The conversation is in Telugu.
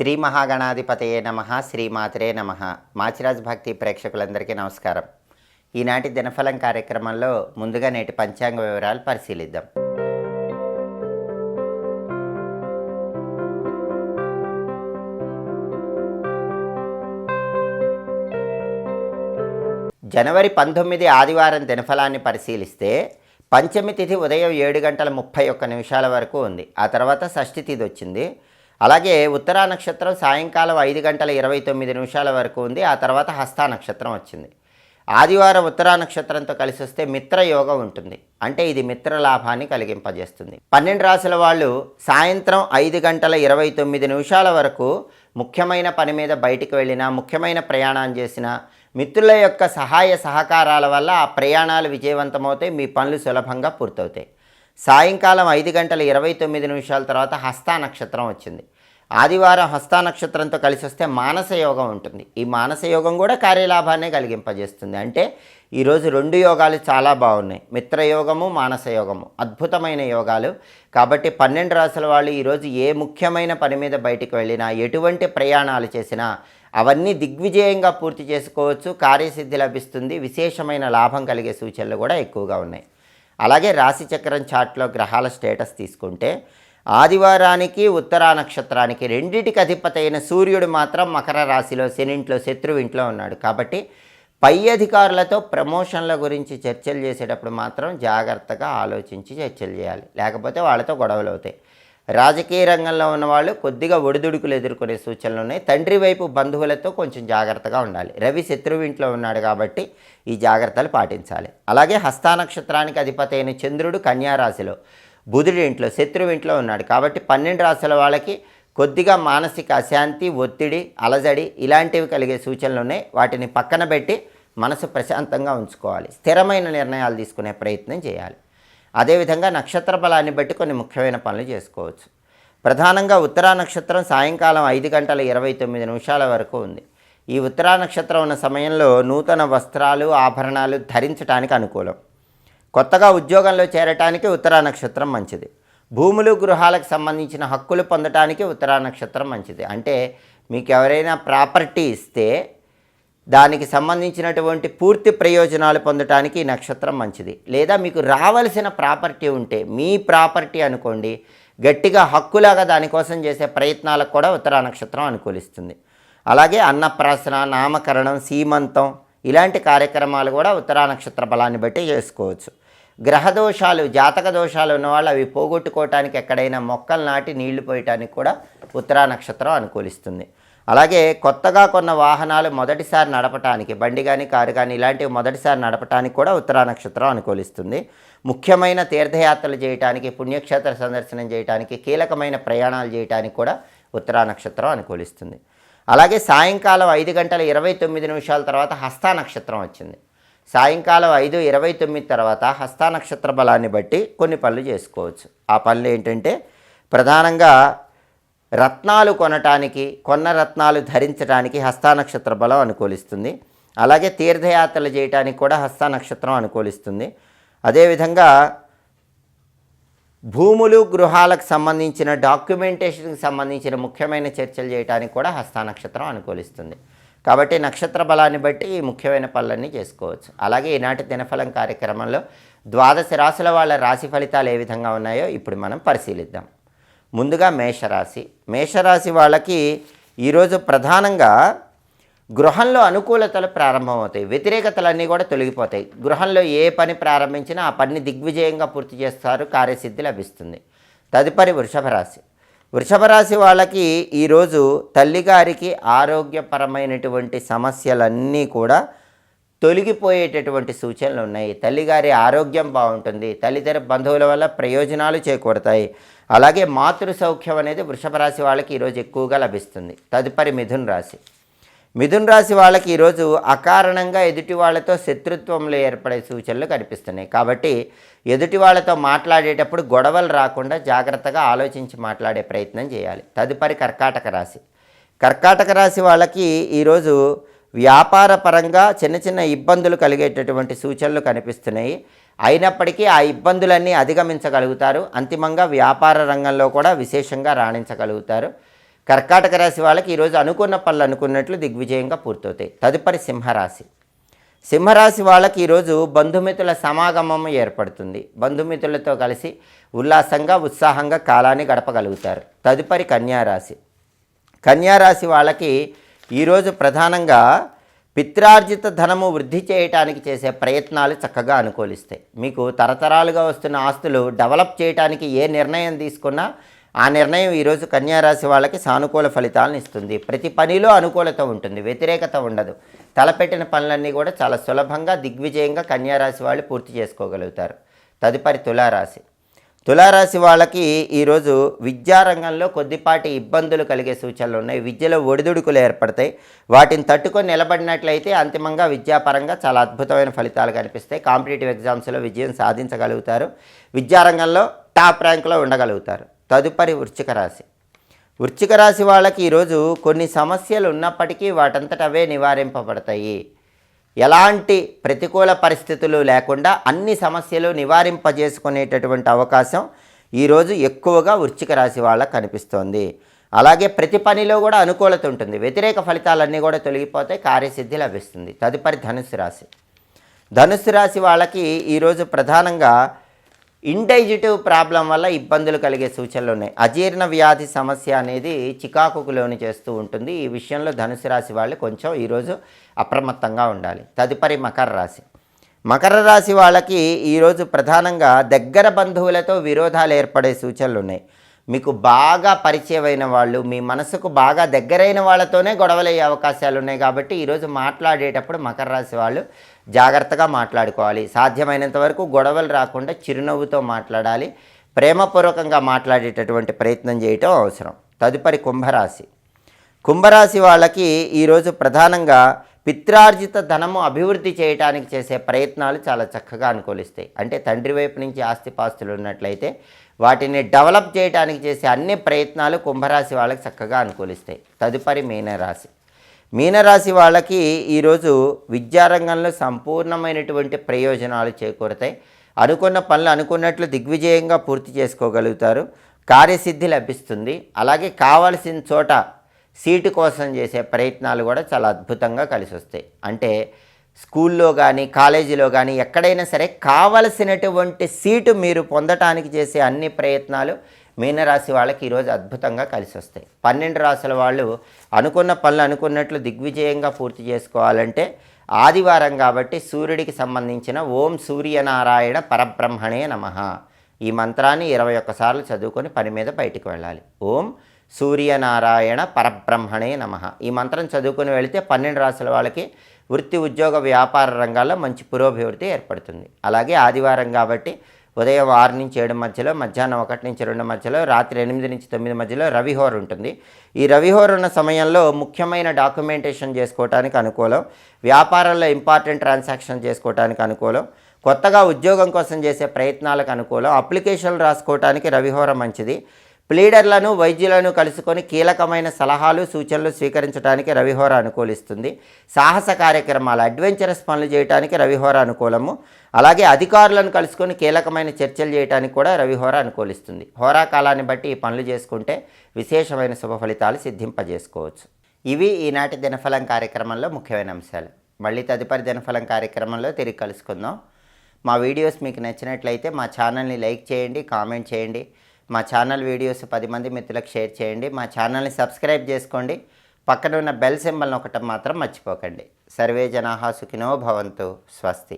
శ్రీ మహాగణాధిపతయే నమః, శ్రీమాత్రే నమః. మాచిరాజ్ భక్తి ప్రేక్షకులందరికీ నమస్కారం. ఈనాటి దినఫలం కార్యక్రమంలో ముందుగా నేటి పంచాంగ వివరాలు పరిశీలిద్దాం. జనవరి 19 ఆదివారం దినఫలాన్ని పరిశీలిస్తే పంచమి తిథి ఉదయం 7:31 వరకు ఉంది. ఆ తర్వాత షష్ఠి తిథి వచ్చింది. అలాగే ఉత్తరా నక్షత్రం సాయంకాలం 5:29 వరకు ఉంది. ఆ తర్వాత హస్తా నక్షత్రం వచ్చింది. ఆదివారం ఉత్తరా నక్షత్రంతో కలిసి వస్తే మిత్రయోగం ఉంటుంది. అంటే ఇది మిత్ర లాభాన్ని కలిగింపజేస్తుంది. 12 రాశుల వాళ్ళు సాయంత్రం 5:29 వరకు ముఖ్యమైన పని మీద బయటికి వెళ్ళినా, ముఖ్యమైన ప్రయాణం చేసినా, మిత్రుల యొక్క సహాయ సహకారాల వల్ల ఆ ప్రయాణాలు విజయవంతమవుతాయి, మీ పనులు సులభంగా పూర్తవుతాయి. సాయంకాలం 5:29 తర్వాత హస్తా నక్షత్రం వచ్చింది. ఆదివారం హస్తా నక్షత్రంతో కలిసి వస్తే మానస యోగం ఉంటుంది. ఈ మానస యోగం కూడా కార్యలాభాన్ని కలిగింపజేస్తుంది. అంటే ఈరోజు 2 యోగాలు చాలా బాగున్నాయి. మిత్రయోగము, మానస యోగము అద్భుతమైన యోగాలు. కాబట్టి 12 రాశుల వాళ్ళు ఈరోజు ఏ ముఖ్యమైన పని మీద బయటికి వెళ్ళినా, ఎటువంటి ప్రయాణాలు చేసినా అవన్నీ దిగ్విజయంగా పూర్తి చేసుకోవచ్చు, కార్యసిద్ధి లభిస్తుంది, విశేషమైన లాభం కలిగే సూచనలు కూడా ఎక్కువగా ఉన్నాయి. అలాగే రాశిచక్రం చార్ట్లో గ్రహాల స్టేటస్ తీసుకుంటే ఆదివారానికి ఉత్తరా నక్షత్రానికి రెండిటికి అధిపతి అయిన సూర్యుడు మాత్రం మకర రాశిలో శనింట్లో శత్రువింట్లో ఉన్నాడు. కాబట్టి పై అధికారులతో ప్రమోషన్ల గురించి చర్చలు చేసేటప్పుడు మాత్రం జాగ్రత్తగా ఆలోచించి చర్చలు చేయాలి, లేకపోతే వాళ్ళతో గొడవలు అవుతాయి. రాజకీయ రంగంలో ఉన్నవాళ్ళు కొద్దిగా ఒడిదుడుకులు ఎదుర్కొనే సూచనలు ఉన్నాయి. తండ్రి వైపు బంధువులతో కొంచెం జాగ్రత్తగా ఉండాలి. రవి శత్రువింట్లో ఉన్నాడు కాబట్టి ఈ జాగ్రత్తలు పాటించాలి. అలాగే హస్తా నక్షత్రానికి అధిపతి అయిన చంద్రుడు కన్యా రాశిలో, బుధుడి ఇంట్లో శత్రువింట్లో ఉన్నాడు. కాబట్టి 12 రాశుల వాళ్ళకి కొద్దిగా మానసిక అశాంతి, ఒత్తిడి, అలజడి ఇలాంటివి కలిగే సూచనలు ఉన్నాయి. వాటిని పక్కన పెట్టి మనసు ప్రశాంతంగా ఉంచుకోవాలి. స్థిరమైన నిర్ణయాలు తీసుకునే ప్రయత్నం చేయాలి. అదేవిధంగా నక్షత్ర బలాన్ని బట్టి కొన్ని ముఖ్యమైన పనులు చేసుకోవచ్చు. ప్రధానంగా ఉత్తరా నక్షత్రం సాయంకాలం 5:29 వరకు ఉంది. ఈ ఉత్తరా నక్షత్రం ఉన్న సమయంలో నూతన వస్త్రాలు, ఆభరణాలు ధరించడానికి అనుకూలం. కొత్తగా ఉద్యోగంలో చేరటానికి ఉత్తరా నక్షత్రం మంచిది. భూములు, గృహాలకు సంబంధించిన హక్కులు పొందటానికి ఉత్తరా నక్షత్రం మంచిది. అంటే మీకు ఎవరైనా ప్రాపర్టీ ఇస్తే దానికి సంబంధించినటువంటి పూర్తి ప్రయోజనాలు పొందటానికి ఈ నక్షత్రం మంచిది. లేదా మీకు రావాల్సిన ప్రాపర్టీ ఉంటే, మీ ప్రాపర్టీ అనుకోండి, గట్టిగా హక్కులాగా దానికోసం చేసే ప్రయత్నాలకు కూడా ఉత్తరా నక్షత్రం అనుకూలిస్తుంది. అలాగే అన్నప్రాసన, నామకరణం, సీమంతం ఇలాంటి కార్యక్రమాలు కూడా ఉత్తరా నక్షత్ర బలాన్ని బట్టి చేసుకోవచ్చు. గ్రహదోషాలు, జాతక దోషాలు ఉన్నవాళ్ళు అవి పోగొట్టుకోవటానికి ఎక్కడైనా మొక్కలు నాటి నీళ్లు పోయటానికి కూడా ఉత్తరా నక్షత్రం అనుకూలిస్తుంది. అలాగే కొత్తగా కొన్న వాహనాలు మొదటిసారి నడపటానికి, బండి కానీ కారు కానీ ఇలాంటివి మొదటిసారి నడపటానికి కూడా ఉత్తరా నక్షత్రం అనుకూలిస్తుంది. ముఖ్యమైన తీర్థయాత్రలు చేయటానికి, పుణ్యక్షేత్ర సందర్శనం చేయటానికి, కీలకమైన ప్రయాణాలు చేయటానికి కూడా ఉత్తరా నక్షత్రం అనుకూలిస్తుంది. అలాగే సాయంకాలం 5:29 తర్వాత హస్తా నక్షత్రం వచ్చింది. సాయంకాలం 5:29 తర్వాత హస్తా నక్షత్ర బలాన్ని బట్టి కొన్ని పనులు చేసుకోవచ్చు. ఆ పనులు ఏంటంటే ప్రధానంగా రత్నాలు కొనటానికి, కొన్న రత్నాలు ధరించడానికి హస్తా నక్షత్ర బలం అనుకూలిస్తుంది. అలాగే తీర్థయాత్రలు చేయడానికి కూడా హస్తా నక్షత్రం అనుకూలిస్తుంది. అదేవిధంగా భూములు, గృహాలకు సంబంధించిన డాక్యుమెంటేషన్కి సంబంధించిన ముఖ్యమైన చర్చలు చేయడానికి కూడా హస్తా నక్షత్రం అనుకూలిస్తుంది. కాబట్టి నక్షత్ర బలాన్ని బట్టి ఈ ముఖ్యమైన పనులన్నీ చేసుకోవచ్చు. అలాగే ఈనాటి దినఫలం కార్యక్రమంలో 12 రాశుల వాళ్ళ రాశి ఫలితాలు ఏ విధంగా ఉన్నాయో ఇప్పుడు మనం పరిశీలిద్దాం. ముందుగా మేషరాశి. మేషరాశి వాళ్ళకి ఈరోజు ప్రధానంగా గృహంలో అనుకూలతలు ప్రారంభమవుతాయి, వ్యతిరేకతలన్నీ కూడా తొలగిపోతాయి. గృహంలో ఏ పని ప్రారంభించినా ఆ పనిని దిగ్విజయంగా పూర్తి చేస్తారు, కార్యసిద్ధి లభిస్తుంది. తదుపరి వృషభ రాశి. వృషభ రాశి వాళ్ళకి ఈరోజు తల్లిగారికి ఆరోగ్యపరమైనటువంటి సమస్యలన్నీ కూడా తొలగిపోయేటటువంటి సూచనలు ఉన్నాయి. తల్లిగారి ఆరోగ్యం బాగుంటుంది, తల్లిదండ్రుల బంధువుల వల్ల ప్రయోజనాలు చేకూడతాయి. అలాగే మాతృ సౌఖ్యం అనేది వృషభ రాశి వాళ్ళకి ఈరోజు ఎక్కువగా లభిస్తుంది. తదుపరి మిథున రాశి. మిథున రాశి వాళ్ళకి ఈరోజు అకారణంగా ఎదుటి వాళ్ళతో శత్రుత్వంలో ఏర్పడే సూచనలు కనిపిస్తున్నాయి. కాబట్టి ఎదుటి వాళ్ళతో మాట్లాడేటప్పుడు గొడవలు రాకుండా జాగ్రత్తగా ఆలోచించి మాట్లాడే ప్రయత్నం చేయాలి. తదుపరి కర్కాటక రాశి. కర్కాటక రాశి వాళ్ళకి ఈరోజు వ్యాపార పరంగా చిన్న చిన్న ఇబ్బందులు కలిగేటటువంటి సూచనలు కనిపిస్తున్నాయి. అయినప్పటికీ ఆ ఇబ్బందులన్నీ అధిగమించగలుగుతారు. అంతిమంగా వ్యాపార రంగంలో కూడా విశేషంగా రాణించగలుగుతారు. కర్కాటక రాశి వాళ్ళకి ఈరోజు అనుకున్న పనులు అనుకున్నట్లు దిగ్విజయంగా పూర్తవుతాయి. తదుపరి సింహరాశి. సింహరాశి వాళ్ళకి ఈరోజు బంధుమిత్రుల సమాగమం ఏర్పడుతుంది. బంధుమిత్రులతో కలిసి ఉల్లాసంగా ఉత్సాహంగా కాలాన్ని గడపగలుగుతారు. తదుపరి కన్యారాశి. కన్యారాశి వాళ్ళకి ఈరోజు ప్రధానంగా పిత్రార్జిత ధనము వృద్ధి చేయడానికి చేసే ప్రయత్నాలు చక్కగా అనుకూలిస్తాయి. మీకు తరతరాలుగా వస్తున్న ఆస్తులు డెవలప్ చేయడానికి ఏ నిర్ణయం తీసుకున్నా ఆ నిర్ణయం ఈరోజు కన్యారాశి వాళ్ళకి సానుకూల ఫలితాలను ఇస్తుంది. ప్రతి పనిలో అనుకూలత ఉంటుంది, వ్యతిరేకత ఉండదు. తలపెట్టిన పనులన్నీ కూడా చాలా సులభంగా దిగ్విజయంగా కన్యారాశి వాళ్ళు పూర్తి చేసుకోగలుగుతారు. తదుపరి తులారాశి. తులారాశి వాళ్ళకి ఈరోజు విద్యారంగంలో కొద్దిపాటి ఇబ్బందులు కలిగే సూచనలు ఉన్నాయి. విద్యలో ఒడిదుడుకులు ఏర్పడతాయి. వాటిని తట్టుకొని నిలబడినట్లయితే అంతిమంగా విద్యాపరంగా చాలా అద్భుతమైన ఫలితాలు కనిపిస్తాయి. కాంపిటేటివ్ ఎగ్జామ్స్లో విజయం సాధించగలుగుతారు. విద్యారంగంలో టాప్ ర్యాంకులో ఉండగలుగుతారు. తదుపరి వృశ్చిక రాశి. వృశ్చిక రాశి వాళ్ళకి ఈరోజు కొన్ని సమస్యలు ఉన్నప్పటికీ వాటంతట అవే నివారింపబడతాయి. ఎలాంటి ప్రతికూల పరిస్థితులు లేకుండా అన్ని సమస్యలు నివారింపజేసుకునేటటువంటి అవకాశం ఈరోజు ఎక్కువగా వృశ్చిక రాశి వాళ్ళకి కనిపిస్తోంది. అలాగే ప్రతి పనిలో కూడా అనుకూలత ఉంటుంది. వ్యతిరేక ఫలితాలన్నీ కూడా తొలగిపోతే కార్యసిద్ధి లభిస్తుంది. తదుపరి ధనుస్సు రాశి. ధనుస్సు రాశి వాళ్ళకి ఈరోజు ప్రధానంగా ఇండైజెటివ్ ప్రాబ్లం వల్ల ఇబ్బందులు కలిగే సూచనలు ఉన్నాయి. అజీర్ణ వ్యాధి సమస్య అనేది చికాకుకు లోను చేస్తూ ఉంటుంది. ఈ విషయంలో ధనుసు రాశి వాళ్ళు కొంచెం ఈరోజు అప్రమత్తంగా ఉండాలి. తదుపరి మకర రాశి. మకర రాశి వాళ్ళకి ఈరోజు ప్రధానంగా దగ్గర బంధువులతో విరోధాలు ఏర్పడే సూచనలు ఉన్నాయి. మీకు బాగా పరిచయమైన వాళ్ళు, మీ మనసుకు బాగా దగ్గరైన వాళ్ళతోనే గొడవలయ్యే అవకాశాలు ఉన్నాయి. కాబట్టి ఈరోజు మాట్లాడేటప్పుడు మకర రాశి వాళ్ళు జాగ్రత్తగా మాట్లాడుకోవాలి. సాధ్యమైనంత వరకు గొడవలు రాకుండా చిరునవ్వుతో మాట్లాడాలి. ప్రేమపూర్వకంగా మాట్లాడేటటువంటి ప్రయత్నం చేయటం అవసరం. తదుపరి కుంభరాశి. కుంభరాశి వాళ్ళకి ఈరోజు ప్రధానంగా పిత్రార్జిత ధనము అభివృద్ధి చేయడానికి చేసే ప్రయత్నాలు చాలా చక్కగా అనుకూలిస్తాయి. అంటే తండ్రి వైపు నుంచి ఆస్తిపాస్తులు ఉన్నట్లయితే వాటిని డెవలప్ చేయడానికి చేసే అన్ని ప్రయత్నాలు కుంభరాశి వాళ్ళకి చక్కగా అనుకూలిస్తాయి. తదుపరి మీనరాశి. మీనరాశి వాళ్ళకి ఈరోజు విద్యారంగంలో సంపూర్ణమైనటువంటి ప్రయోజనాలు చేకూరుతాయి. అనుకున్న పనులు అనుకున్నట్లు దిగ్విజయంగా పూర్తి చేసుకోగలుగుతారు. కార్యసిద్ధి లభిస్తుంది. అలాగే కావాల్సిన చోట సీటు కోసం చేసే ప్రయత్నాలు కూడా చాలా అద్భుతంగా కలిసి వస్తాయి. అంటే స్కూల్లో కానీ కాలేజీలో కానీ ఎక్కడైనా సరే కావలసినటువంటి సీటు మీరు పొందటానికి చేసే అన్ని ప్రయత్నాలు మీనరాశి వాళ్ళకి ఈరోజు అద్భుతంగా కలిసి వస్తాయి. 12 రాశుల వాళ్ళు అనుకున్న పనులు అనుకున్నట్లు దిగ్విజయంగా పూర్తి చేసుకోవాలంటే ఆదివారం కాబట్టి సూర్యుడికి సంబంధించిన ఓం సూర్యనారాయణ పరబ్రహ్మణే నమః ఈ మంత్రాన్ని 21 సార్లు చదువుకొని పని మీద బయటికి వెళ్ళాలి. ఓం సూర్యనారాయణ పరబ్రహ్మణే నమః ఈ మంత్రం చదువుకొని వెళితే 12 రాశుల వాళ్ళకి వృత్తి ఉద్యోగ వ్యాపార రంగాల్లో మంచి పురోభివృద్ధి ఏర్పడుతుంది. అలాగే ఆదివారం కాబట్టి ఉదయం 6 నుంచి 7 మధ్యలో, మధ్యాహ్నం 1 నుంచి 2 మధ్యలో, రాత్రి 8 నుంచి 9 మధ్యలో రవిహోర ఉంటుంది. ఈ రవిహోర ఉన్న సమయంలో ముఖ్యమైన డాక్యుమెంటేషన్ చేసుకోవడానికి అనుకూలం. వ్యాపారంలో ఇంపార్టెంట్ ట్రాన్సాక్షన్ చేసుకోవడానికి అనుకూలం. కొత్తగా ఉద్యోగం కోసం చేసే ప్రయత్నాలకు అనుకూలం. అప్లికేషన్లు రాసుకోవడానికి రవిహోర మంచిది. ప్లీడర్లను వైద్యులను కలుసుకొని కీలకమైన సలహాలు సూచనలు స్వీకరించడానికి రవిహోర అనుకూలిస్తుంది. సాహస కార్యక్రమాలు అడ్వెంచరస్ పనులు చేయడానికి రవిహోర అనుకూలము. అలాగే అధికారులను కలుసుకొని కీలకమైన చర్చలు చేయడానికి కూడా రవిహోర అనుకూలిస్తుంది. హోరా కాలాన్ని బట్టి ఈ పనులు చేసుకుంటే విశేషమైన శుభ ఫలితాలు సిద్ధింపజేసుకోవచ్చు. ఇవి ఈనాటి దినఫలం కార్యక్రమంలో ముఖ్యమైన అంశాలు. మళ్ళీ తదుపరి దినఫలం కార్యక్రమంలో తిరిగి కలుసుకుందాం. మా వీడియోస్ మీకు నచ్చినట్లయితే మా ఛానల్ని లైక్ చేయండి, కామెంట్ చేయండి. మా ఛానల్ వీడియోస్ 10 మంది మిత్రులకు షేర్ చేయండి. మా ఛానల్ని సబ్స్క్రైబ్ చేసుకోండి. పక్కన ఉన్న బెల్ సింబల్ నొక్కటం మాత్రం మర్చిపోకండి. సర్వే జనాః సుఖినో భవంతు. స్వస్తి.